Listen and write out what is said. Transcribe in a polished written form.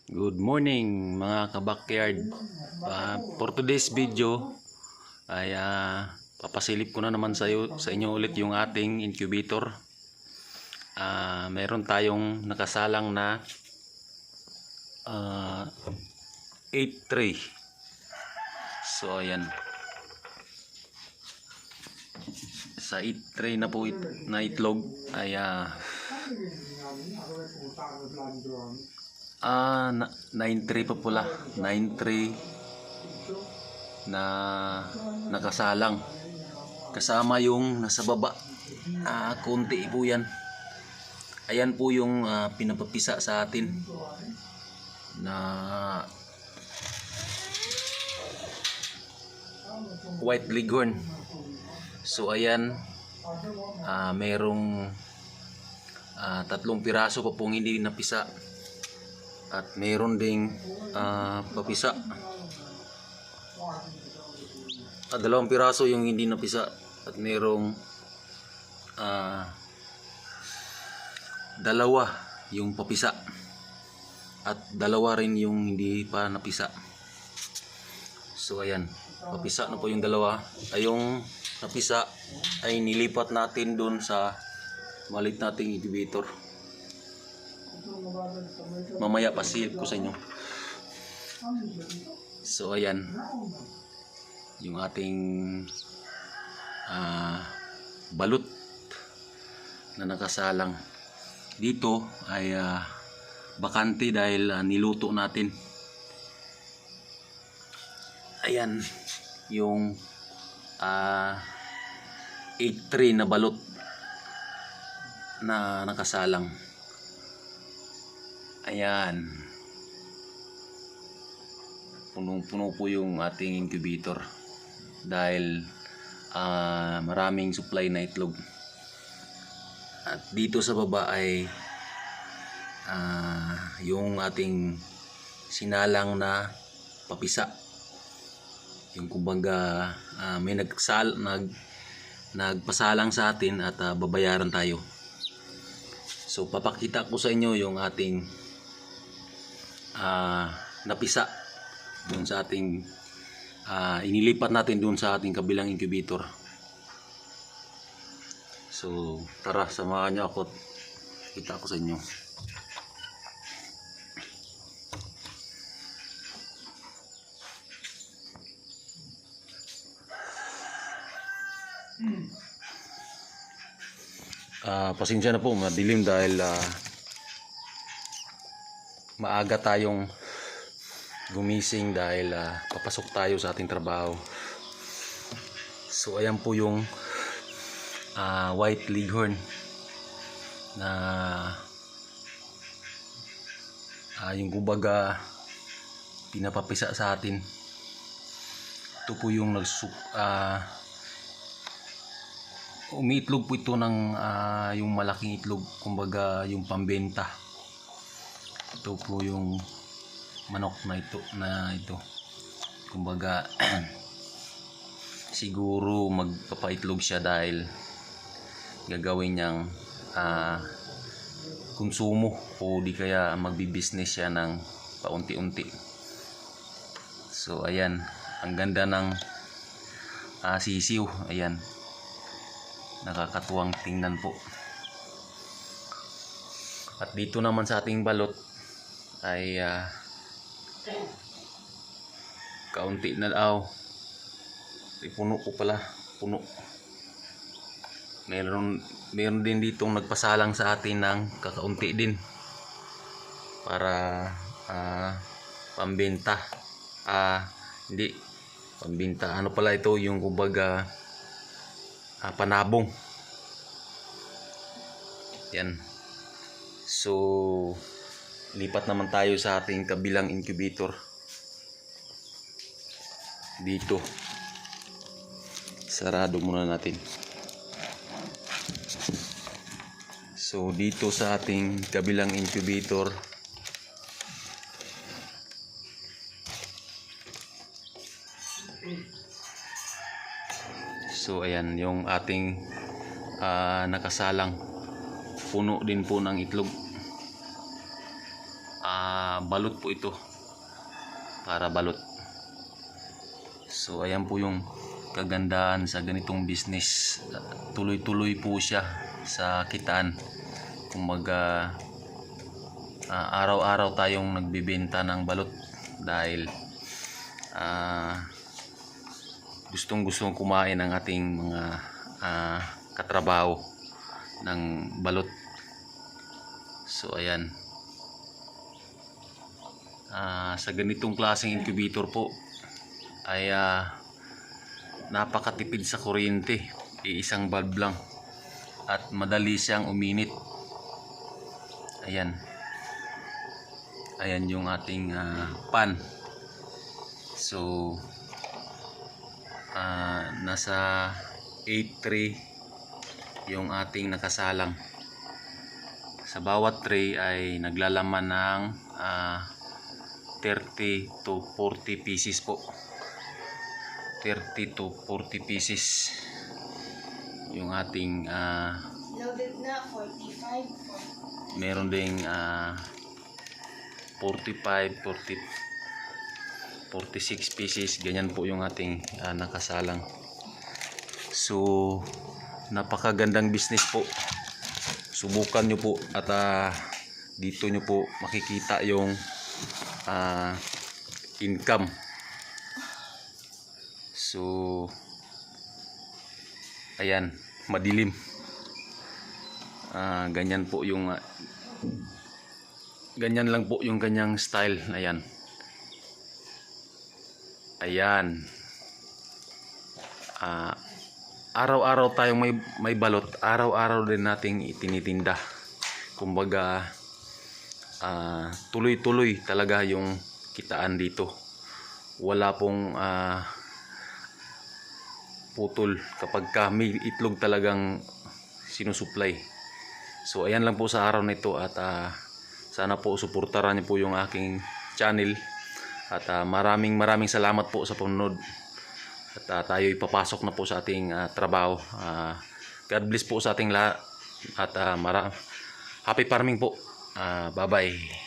Good morning mga ka-backyard. For today's video ay papasilip ko na naman sa inyo ulit yung ating incubator. Meron tayong nakasalang na 8 tray. So ayan. Sa 8 tray na po na itlog ay 9 tray pa pula, 9 tray na nakasalang kasama yung nasa baba. Konti po yan. Ayan po yung pinapapisa sa atin na white leghorn. So ayan, merong 3 piraso pa pong hindi napisa at meron ding papisa. 2 piraso yung hindi napisa at merong 2 yung papisa at 2 rin yung hindi pa napisa. So ayan, papisa na po yung 2. Yung napisa ay nilipat natin dun sa maliit nating incubator. Mamaya pasilip ko sa inyo. So ayan yung ating balot na nakasalang. Dito ay bakante dahil niluto natin. Ayan yung 8 tray na balot na nakasalang. Ayan, punong-puno po yung ating incubator dahil maraming supply na itlog. At dito sa baba ay yung ating sinalang na papisa. Yung kumbaga may nagpasalang sa atin at babayaran tayo. So papakita ko sa inyo yung ating napisa dun sa ating inilipat natin dun sa ating kabilang incubator. So tara, samahan niyo ako, kita ko sa inyo. Pasensya na po, madilim dahil maaga tayong gumising dahil papasok tayo sa ating trabaho. So ayan po yung white leghorn na yung kumbaga pinapapisa sa atin. Ito po yung umiitlog po ito ng yung malaking itlog, kumbaga yung pambenta. Ito po yung manok na ito kumbaga siguro magpapaitlog siya dahil gagawin niyang konsumo o di kaya magbi-business siya ng paunti-unti. So ayan, ang ganda ng sisiw. Ayan, nakakatuwang tingnan po. At dito naman sa ating balot ay kaunti na daw. Puno ko pala, puno. Meron din ditong nagpasalang sa atin ng kakaunti din para pambenta. Hindi pambenta, ano pala ito, yung kumbaga panabong. Yan. So lipat naman tayo sa ating kabilang incubator. Dito sarado muna natin. So dito sa ating kabilang incubator so ayan yung ating nakasalang, puno din po ng itlog. balot po ito, para balot. So ayan po yung kagandahan sa ganitong business. Tuloy-tuloy po siya sa kitaan. Kumbaga araw-araw tayong nagbebenta ng balot dahil gustong-gustong kumain ang ating mga katrabaho ng balot. So ayan, sa ganitong klaseng incubator po ay napakatipid sa kuryente, iisang bulb lang at madali siyang uminit. Ayan, ayan yung ating pan. So nasa 8 tray yung ating nakasalang. Sa bawat tray ay naglalaman ng 30 to 40 pieces po. 30 to 40 pieces yung ating Loaded na 45. meron ding 45, 40, 46 pieces, ganyan po yung ating nakasalang. So napakagandang business po, subukan nyo po at dito nyo po makikita yung income. So ayan, madilim, ganyan po yung ganyan lang po yung kanyang style. Ayan, ayan, araw-araw tayong may balot, araw-araw din nating itinitinda. Kumbaga tuloy-tuloy talaga yung kitaan dito, wala pong putol kapag may itlog talagang sinusupply. So ayan lang po sa araw na ito, at sana po suportahan niyo po yung aking channel, at maraming salamat po sa panonood, at tayo ipapasok na po sa ating trabaho. God bless po sa ating lahat, at happy farming po. Bye bye.